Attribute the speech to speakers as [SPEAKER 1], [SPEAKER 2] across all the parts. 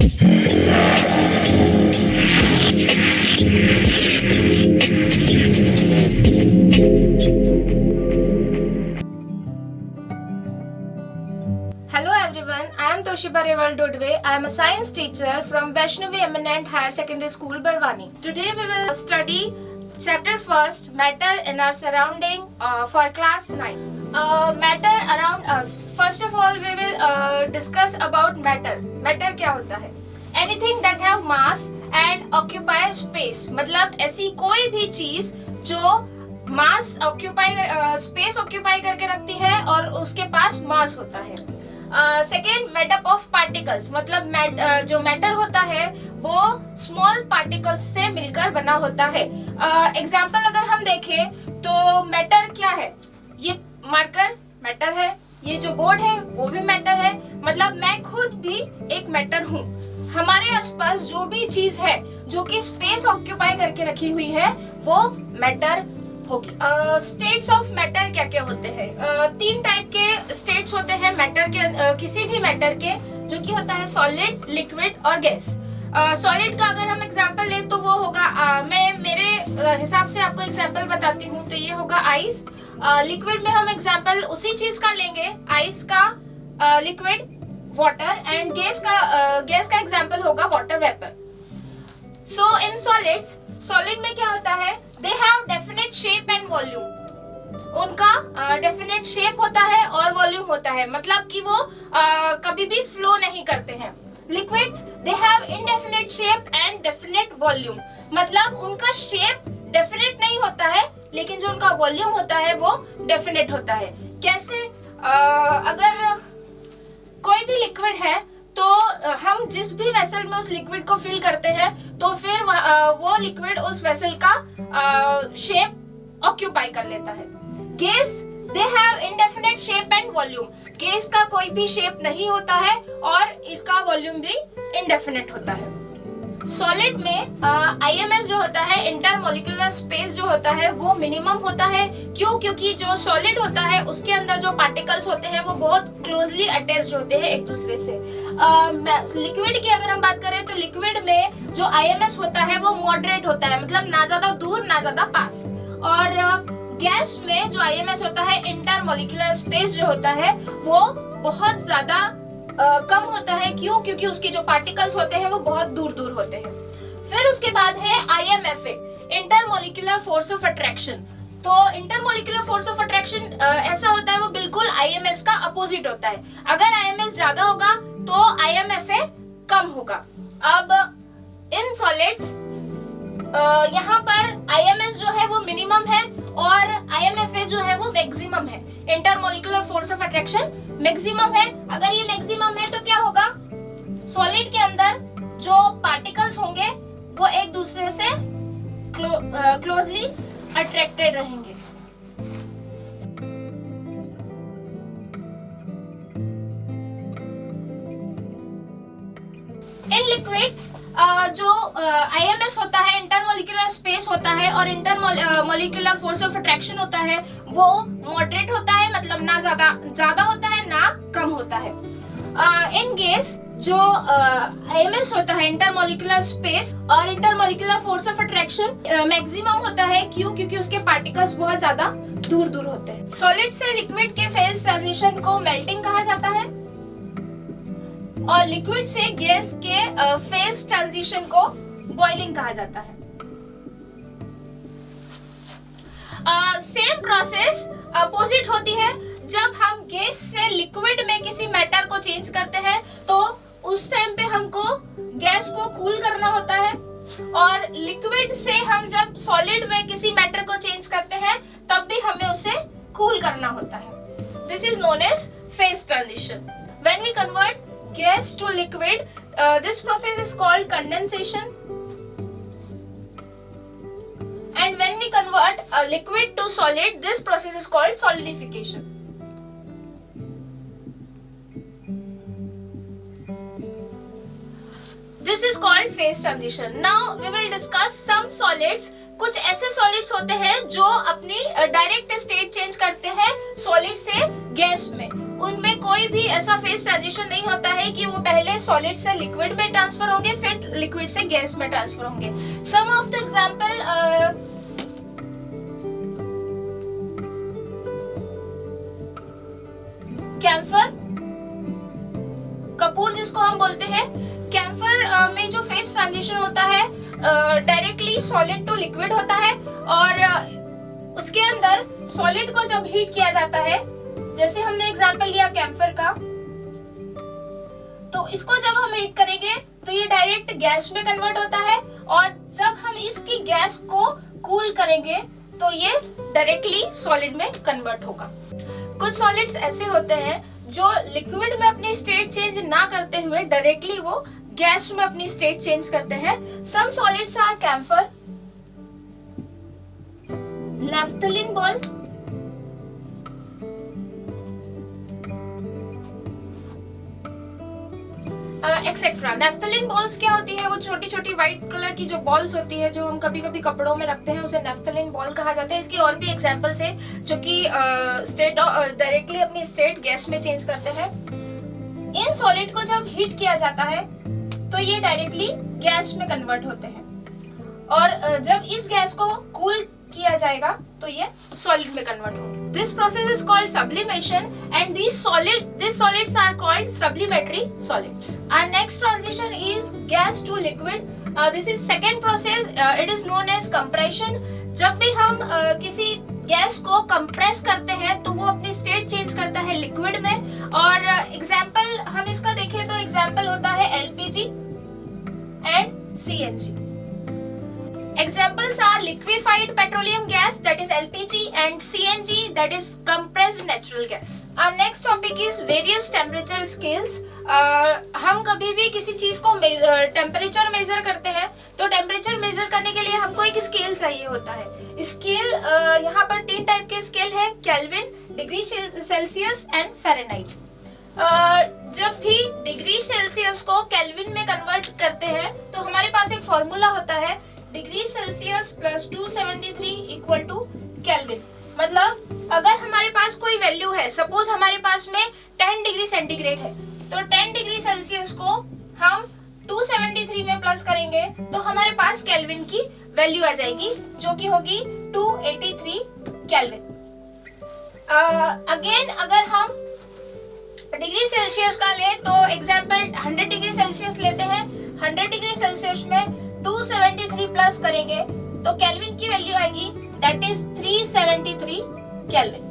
[SPEAKER 1] Hello everyone, I am Toshiba Reval Dodve. I am a science teacher from Vaishnavi Eminent Higher Secondary School, Barwani. Today we will study chapter first, matter in our surrounding for class 9. Matter around us. First of all, we will discuss about matter. Matter क्या होता है? Anything that have mass and occupy space. मतलब ऐसी कोई भी चीज जो मास occupy space occupy करके रखती है और उसके पास मास होता है. Second, made up of particles. मतलब जो मैटर होता है वो स्मॉल पार्टिकल्स से मिलकर बना होता है. एग्जाम्पल अगर हम देखें तो मैटर क्या है? ये मार्कर मैटर है, ये जो बोर्ड है वो भी मैटर है. मतलब मैं खुद भी एक मैटर हूँ. हमारे आसपास जो भी चीज है जो कि स्पेस ऑक्यूपाई करके रखी हुई है वो मैटर होगी. स्टेट्स ऑफ मैटर क्या क्या होते हैं? 3 टाइप के स्टेट्स होते हैं मैटर के, किसी भी मैटर के, जो कि होता है सॉलिड, लिक्विड और गैस. सॉलिड का अगर हम एग्जांपल ले तो वो होगा, मैं मेरे हिसाब से आपको एग्जांपल बताती हूँ, तो ये होगा आइस. लिक्विड में हम एग्जांपल उसी चीज का लेंगे, आइस का लिक्विड, वाटर. एंड गैस का एग्जांपल होगा water vapour. So in solid में क्या होता है? They have definite shape and volume. उनका डेफिनेट शेप होता है और वॉल्यूम होता है, मतलब कि वो कभी भी फ्लो नहीं करते हैं. Liquids they have indefinite shape and definite volume. मतलब उनका शेप डेफिनेट नहीं होता है लेकिन जो उनका वॉल्यूम होता है वो डेफिनेट होता है. कैसे? अगर कोई भी लिक्विड है तो हम जिस भी वेसल में उस लिक्विड को फिल करते हैं तो फिर वो लिक्विड उस वेसल का शेप ऑक्यूपाई कर लेता है. Gas they have indefinite shape and volume. Gas का कोई भी शेप नहीं होता है और इनका वॉल्यूम भी इनडेफिनेट होता है. सॉलिड में आईएमएस जो होता है, इंटरमॉलिक्यूलर स्पेस जो होता है, वो मिनिमम होता है. क्यों? क्योंकि जो सॉलिड होता है उसके अंदर जो पार्टिकल्स होते हैं वो बहुत क्लोजली अटैच्ड होते हैं एक दूसरे से. लिक्विड की अगर हम बात करें तो लिक्विड में जो आईएमएस होता है वो मॉडरेट होता है, मतलब ना ज्यादा दूर ना ज्यादा पास. और गैस में जो आईएमएस होता है, इंटरमॉलिक्यूलर स्पेस जो होता है, वो बहुत ज्यादा कम होता है. क्यों? क्योंकि उसके जो पार्टिकल्स होते हैं वो बहुत दूर दूर होते हैं. फिर उसके बाद है IMFA, intermolecular force of attraction. तो इंटरमॉलिक्यूलर फोर्स ऑफ अट्रैक्शन ऐसा होता है, वो बिल्कुल IMS का अपोजिट होता है. अगर IMS ज्यादा होगा तो IMFA कम होगा. अब इन सॉलिड्स यहाँ पर IMS जो है वो मिनिमम है और IMFA जो है वो मैक्सिमम है. Intermolecular force of attraction maximum है. अगर ये मैक्सिमम है तो क्या होगा? सॉलिड के अंदर जो पार्टिकल्स होंगे वो एक दूसरे से क्लोजली अट्रैक्टेड रहेंगे. इन लिक्विड्स जो IMS होता है, इंटरमॉलिक्यूलर स्पेस होता है, और इंटरमॉलिक्यूलर फोर्स ऑफ अट्रैक्शन होता है, वो मॉडरेट होता है, मतलब ना ज्यादा होता है ना कम होता है. इन गैस जो IMS होता है, इंटरमॉलिक्यूलर स्पेस और intermolecular force of attraction maximum होता है. क्यों? क्योंकि उसके पार्टिकल्स बहुत ज्यादा दूर दूर होते हैं. सॉलिड से लिक्विड के फेज ट्रांजिशन को मेल्टिंग कहा जाता है और लिक्विड से गैस के फेज ट्रांजिशन को बॉइलिंग कहा जाता है. सेम प्रोसेस अपोजिट होती है. जब हम गैस से लिक्विड में किसी मैटर को चेंज करते हैं तो उस टाइम पे हमको गैस को कूल करना होता है, और लिक्विड से हम जब सॉलिड में किसी मैटर को चेंज करते हैं तब भी हमें उसे कूल करना होता है. This is known as phase transition. When we convert gas to liquid, this process is called condensation, and when we convert a liquid to solid, this process is called solidification. This is called phase transition. Now we will discuss some solids. कुछ ऐसे solids होते हैं जो अपनी direct state change करते हैं solid से gas में. उनमें कोई भी ऐसा फेज ट्रांजिशन नहीं होता है कि वो पहले सॉलिड से लिक्विड में ट्रांसफर होंगे फिर लिक्विड से गैस में ट्रांसफर होंगे। Some of the example, camphor, कपूर जिसको हम बोलते हैं, कैम्फर में जो फेज ट्रांजिशन होता है डायरेक्टली सॉलिड टू लिक्विड होता है और उसके अंदर सॉलिड को जब हीट किया जाता है, जैसे हमने एग्जांपल लिया कैम्फर का, तो इसको जब हम हीट करेंगे तो ये डायरेक्ट गैस में कन्वर्ट होता है और जब हम इसकी गैस को कूल करेंगे तो ये डायरेक्टली सॉलिड में कन्वर्ट होगा। कुछ सॉलिड्स ऐसे होते हैं जो लिक्विड में अपनी स्टेट चेंज ना करते हुए डायरेक्टली वो गैस में अपनी स्टेट चेंज करते हैं। Some solids are camphor, naphthalene ball, etcetera. Naphthalene balls क्या होती है? वो छोटी छोटी व्हाइट कलर की जो बॉल्स होती है जो हम कभी कभी कपड़ों में रखते हैं, उसे नैफ्थलीन बॉल कहा जाता है। इसकी और भी एग्जांपल्स है जो कि स्टेट डायरेक्टली अपनी स्टेट गैस में चेंज करते हैं। इन सॉलिड को जब हीट किया जाता है तो ये डायरेक्टली गैस में कन्वर्ट होते हैं और जब इस गैस को कूल किया जाएगा तो ये सॉलिड में कन्वर्ट होंगे। This process is called sublimation and these solids are called sublimentary solids. Our next transition is gas to liquid. This is second process. It is known as compression. जब भी हम किसी गैस को compress करते हैं तो वो अपनी स्टेट चेंज करता है लिक्विड में और एग्जाम्पल हम इसका देखें तो एग्जाम्पल होता है LPG and CNG. Examples are liquefied petroleum gas, that is LPG, and CNG, that is compressed natural gas. Our next topic is various temperature scales. हम कभी भी किसी चीज को टेम्परेचर मेजर करते हैं तो टेम्परेचर मेजर करने के लिए हमको एक स्केल चाहिए होता है। स्केल यहाँ पर 3 टाइप के स्केल है, kelvin, degree Celsius and Fahrenheit. जब भी डिग्री सेल्सियस को केल्विन में कन्वर्ट करते हैं तो हमारे पास एक फॉर्मूला होता है, degree Celsius plus 273 equal to kelvin. मतलब अगर हमारे पास कोई वैल्यू है, सपोज हमारे पास में 10 डिग्री सेंटीग्रेड है, तो 10 डिग्री सेल्सियस को हम 273 में प्लस करेंगे तो हमारे पास केल्विन की वैल्यू आ जाएगी जो कि होगी 283 केल्विन। अगेन अगर हम डिग्री सेल्सियस का ले तो एग्जांपल 100 डिग्री सेल्सियस लेते हैं, 100 डिग्री सेल्सियस में 273 प्लस करेंगे तो केल्विन की वैल्यू आएगी, दैट इज 373 केल्विन।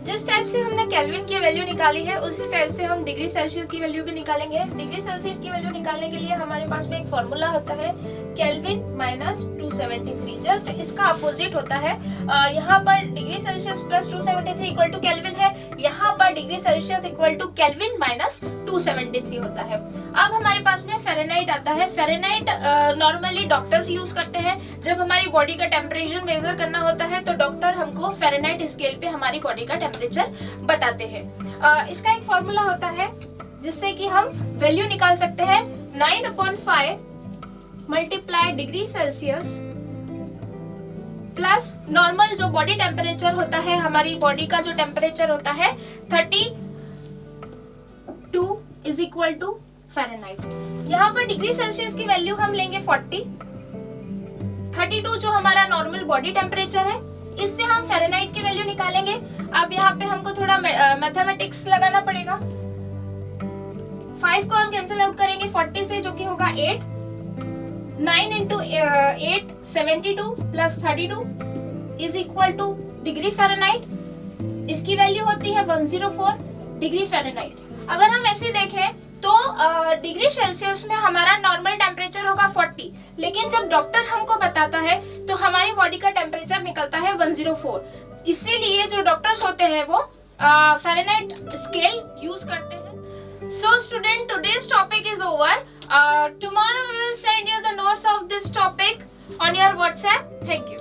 [SPEAKER 1] जिस टाइप से हमने केल्विन की वैल्यू निकाली है उसी टाइप से हम डिग्री सेल्सियस की वैल्यू भी निकालेंगे। डिग्री सेल्सियस की वैल्यू निकालने के लिए हमारे पास में एक फॉर्मूला होता है, केल्विन माइनस 273, जस्ट इसका अपोजिट होता है। यहाँ पर degree Celsius plus 273 equal to kelvin है, यहाँ पर degree Celsius equal to kelvin minus 273 होता है। अब हमारे पास में फ़ारेनहाइट आता है। फ़ारेनहाइट नॉर्मली डॉक्टर्स यूज करते हैं जब हमारी बॉडी का टेम्परेचर मेजर करना होता है तो डॉक्टर हमको फ़ारेनहाइट स्केल पे हमारी बॉडी का टेम्परेचर बताते हैं। इसका एक फॉर्मूला होता है जिससे कि हम वैल्यू निकाल सकते हैं, 9/5 multiply degree Celsius plus normal जो बॉडी टेम्परेचर होता है, हमारी बॉडी का जो टेम्परेचर होता है 32 इज इक्वल टू फ़ारेनहाइट। यहाँ पर डिग्री सेल्सियस की वैल्यू हम लेंगे 40, 32 जो हमारा नॉर्मल बॉडी टेम्परेचर है, इससे हम फ़ारेनहाइट की वैल्यू निकालेंगे। अब यहाँ पे हमको थोड़ा मैथमेटिक्स लगाना पड़ेगा। 5 को हम कैंसिल आउट करेंगे 40 से जो कि होगा 8, 9 into 8 72 plus 32 is equal two degree Fahrenheit. इसकी वैल्यू होती है 104 डिग्री फ़ारेनहाइट। अगर हम ऐसे देखें तो डिग्री सेल्सियस में हमारा नॉर्मल टेम्परेचर होगा 40, लेकिन जब डॉक्टर हमको बताता है तो हमारी बॉडी का टेम्परेचर निकलता है 104। इसीलिए जो डॉक्टर्स होते हैं वो फ़ारेनहाइट स्केल यूज करते हैं। So student, today's topic is over. Tomorrow we will send you the notes of this topic on your WhatsApp. Thank you.